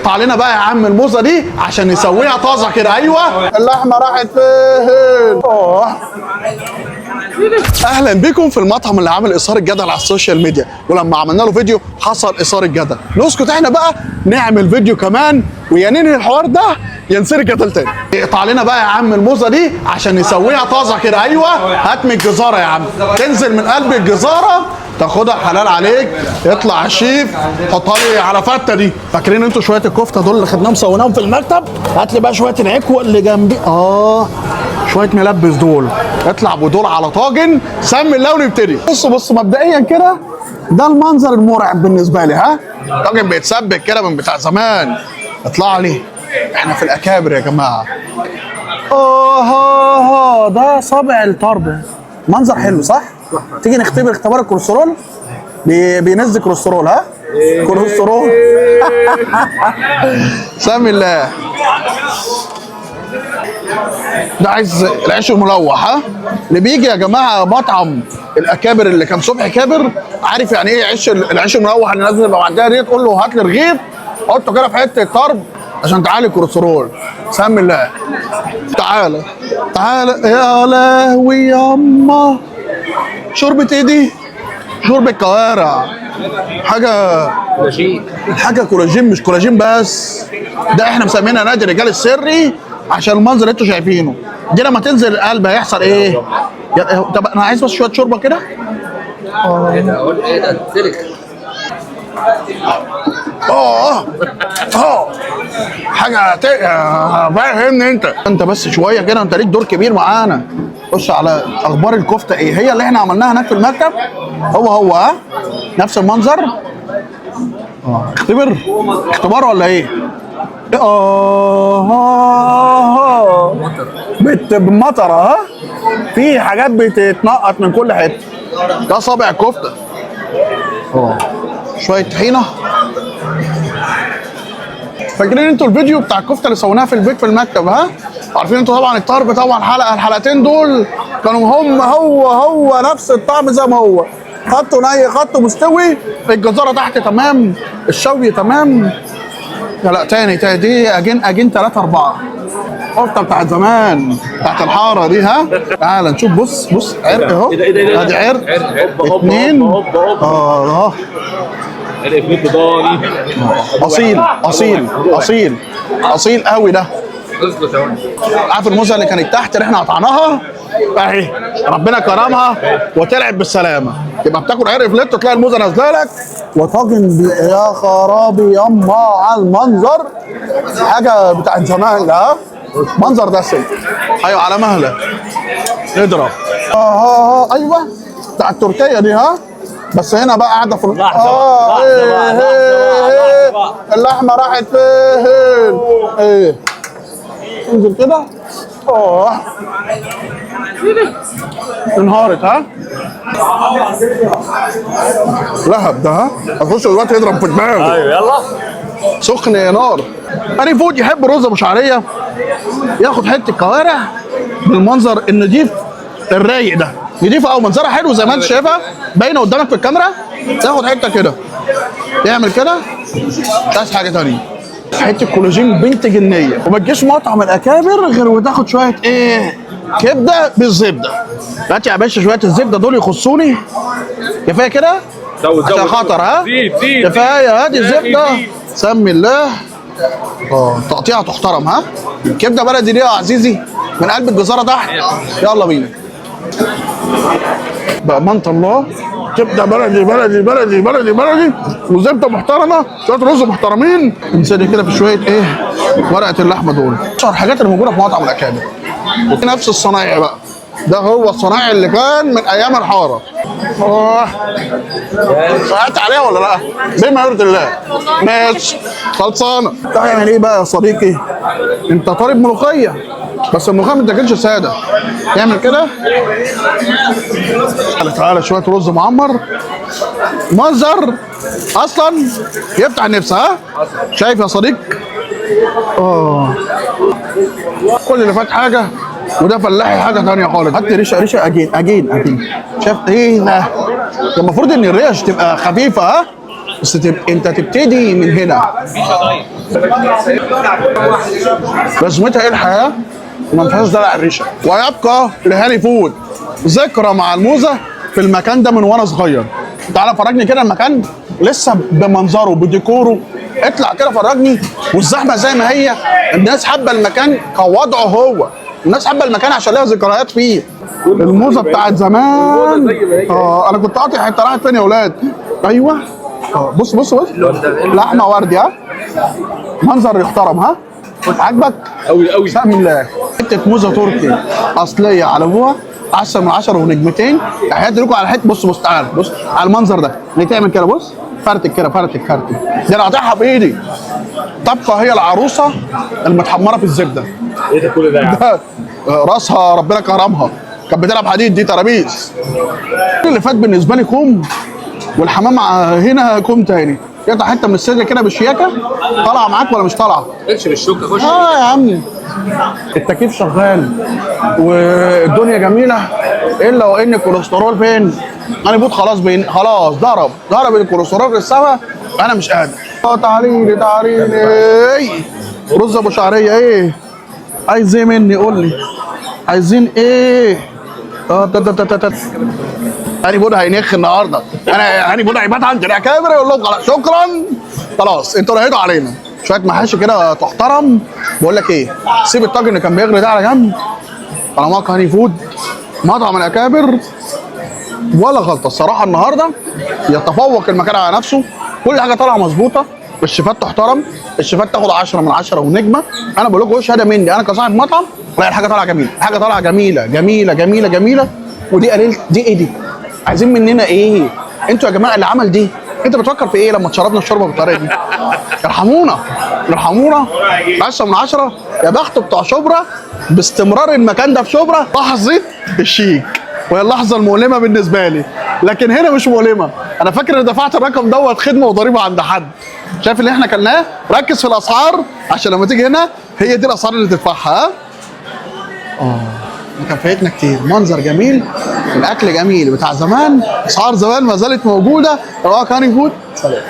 اقطع لنا بقى يا عم الموزه دي عشان نسويها طازه كده. ايوه اللحمه راحت فين؟ اهلا بكم في المطعم اللي عامل اثاره جدل على السوشيال ميديا، ولما عملنا له فيديو حصل اثاره جدل. نسكت احنا بقى نعمل فيديو كمان ويا ننهي الحوار ده يا نصير الجدل تاني. اقطع لنا بقى يا عم الموزه دي عشان نسويها طازه كده. ايوه هات من الجزاره يا عم، تنزل من قلب الجزاره تاخدها حلال عليك، يطلع الشيف حطها لي على فته دي. فاكرين انتوا شويه الكفته دول اللي خدناهم سويناهم في المكتب؟ هات لي بقى شويه العكوه اللي جنبي، شويه ملبس دول، اطلع بدول على طاجن. سمي الله ونبتدي. بص مبدئيا كده ده المنظر المرعب بالنسبه لي. ها طاجن بيتسبك كده من بتاع زمان. اطلع لي احنا في الاكابر يا جماعه. ده صابع الطرب. منظر حلو صح؟ تيجي نختبر اختبار الكوليسترول. بينزل كوليسترول. ها كوليسترول. سمي الله. ده عايز العيش الملوح. ها اللي بيجي يا جماعه مطعم الاكابر اللي كان صبحي كابر عارف يعني ايه العيش الملوح اللي لازم يبقى معديه دي. تقول له هات لي رغيف حطه كده في حته طرب عشان تعالي الكوليسترول. سمي الله. تعالى يا لهوي ياما. شوربه ايه دي؟ شوربه كوارع. حاجه كولاجين مش كولاجين بس. ده احنا مسمينها نادي الرجال السري عشان المنظر اللي انتوا شايفينه. دي لما تنزل القلب هيحصل ايه؟ طب انا عايز بس شويه شوربه كده. ايه ده اتسلك. حاجه فاهمني انت بس شويه كده. انت ليك دور كبير معانا. خش على اخبار الكفته ايه هي اللي احنا عملناها هناك في المكتب. هو نفس المنظر. اختبار ولا ايه؟ بالمطره. في حاجات بتتنقط من كل حته. ده صابع كفته. شويه طحينه. فاكرين انتوا الفيديو بتاع الكفته اللي سويناها في البيت في المكتب؟ ها عارفين انتوا طبعا الطرب طبعا الحلقتين دول كانوا هو نفس الطعم زي ما هو. خدته ني خدته مستوي. الجزاره تحت تمام، الشوي تمام. لا تاني دي اجين 3 4 الكفته بتاعت زمان بتاعت الحاره دي. ها تعال نشوف. بص عرق اهو. ادي عرق 2. اصيل قوي ده. عارف الموزه اللي كانت تحت اللي احنا قطعناها اهي ربنا كرمها وطلعت بالسلامه. يبقى بتاكل عرق فليت وتلاقي الموزه نازله لك وطاجن. يا خرابي يما على المنظر. حاجه بتاعت زمان. ها منظر ده سلك. ايوه على مهلك اضرب. ايوه بتاع التركيه دي. ها بس هنا بقى قاعده في اللحمه راحت فين؟ انزل كده. انهارت. ها لهب ده. ها هتخش دلوقتي يضرب في دماغه. ايوه يلا سخن يا نار. أنا فود يحب رز ابو شعريه ياخد حته كوارع بالمنظر النضيف الرايق ده. نضيفه او منظرها حلو زي ما انت شايفها باينه قدامك في الكاميرا. تاخد حته كده تعمل كده. مش عايز حاجه ثانيه. حته كولاجين بنت جنيه. وما تجيش مطعم الاكابر غير وتاخد شويه كبده بالزبده. هات يا باشا شويه الزبده دول يخصوني. كفايه كده عشان خطر. ها كفايه. هات الزبده. سمي الله. تقطيعه تحترم. ها كبده بلدي دي يا عزيزي من قلب الجزاره تحت. يلا بينا بأمانة الله. كبده بلدي وزبده محترمه. شويه رز محترمين. انسدي كده في شويه ورقه اللحمه دول. اشهر الحاجات اللي موجوده في مطعم الاكابر. نفس الصنايعي بقى. ده هو الصنايعي اللي كان من ايام الحاره. سمعت عليها ولا لا؟ بما يرضي الله. ماشي خلصانه. تعمل ايه بقى يا صديقي؟ انت طالب ملوخيه بس الملوخيه ما تاكلش ساده. تعمل كده. تعالى شويه رز معمر. منظر اصلا يفتح النفس. ها شايف يا صديق؟ كل اللي فات حاجه وده فلاحي حاجه ثانيه خالص. هات ريشه اجين. شايف ايه ده؟ المفروض ان الريش تبقى خفيفه. ها بس انت تبتدي من هنا. لازمتها ايه الحياه وما فيهاش دلع الريشه. ويبقى لهاني فود ذكرى مع الموزه في المكان ده من وانا صغير. تعالى فرجني كده المكان لسه بمنظره بديكوره، اطلع كده فرجني. والزحمه زي ما هي، الناس حابه المكان كوضعه هو، الناس حابه المكان عشان لها ذكريات فيه. الموزه بتاعت زمان. انا كنت قاطع حته راحت فين يا اولاد؟ ايوه بص بص بص، لحمه وردي. ها منظر يحترم. ها عاجبك؟ قوي قوي. بسم الله. حته موزه تركي اصليه على ابوها 10 من 10 ونجمتين. تحياتي لكم على حته. بص بص تعال بص على المنظر ده، تعمل كده بص، فرتك كده، فرتك دي انا قاطعها بايدي. تبقى هي العروسه المتحمره في الزبده. ايه ده كل ده؟ راسها ربنا كرمها، كانت بتلعب حديد، دي ترابيز. اللي فات بالنسبه لي كوم، والحمام هنا كوم تاني. قطع حته من الصدر كده بالشياكه. طالعه معاك ولا مش طالعه؟ خش بالشوكه خش. يا عمي التكييف شغال والدنيا جميله، الا وان الكوليسترول فين؟ انا بوت خلاص خلاص ضرب الكوليسترول في السما. انا مش قادر. تعالي رز ابو شعريه. ايه عايز ايه مني؟ قول لي عايزين ايه؟ هاني بود هينخ النهارده. هاني بود هيبات عند الاكابر يقول لهم خلاص شكرا، خلاص انتوا نهيتوا علينا. شويه محاشي كده تحترم. بقول لك ايه، سيب الطاجن اللي كان بيغلي ده على جنب. انا معاك هاني فود مطعم الاكابر ولا غلطه الصراحه. النهارده يتفوق المكان على نفسه، كل حاجه طالعه مظبوطه، الشيفات تحترم، الشيفات تاخد 10 من 10 ونجمه. انا بقول لكم شهاده مني انا كصاحب مطعم، لا الحاجه طالعه جميله، الحاجه طالعه جميله جميله جميله جميله. ودي قليل دي ايه دي؟ عايزين مننا ايه؟ انتوا يا جماعه اللي عمل دي، انت بتفكر في ايه لما تشربنا الشوربه بالطريقه دي؟ ارحمونا ارحمونا. 10 من 10. يا بخت بتوع شبرا باستمرار المكان ده في شبرا. لحظه الشيك وهي اللحظه المؤلمه بالنسبه لي، لكن هنا مش مؤلمه. انا فاكر ان دفعت الرقم دوت خدمه وضريبه عند حد. شايف اللي احنا كلناه؟ ركز في الاسعار عشان لما تيجي هنا هي دي الاسعار اللي تدفعها. كان فايتنا كتير. منظر جميل، الاكل جميل بتاع زمان، اسعار زمان ما زالت موجوده. رواق هاني فود. سلام.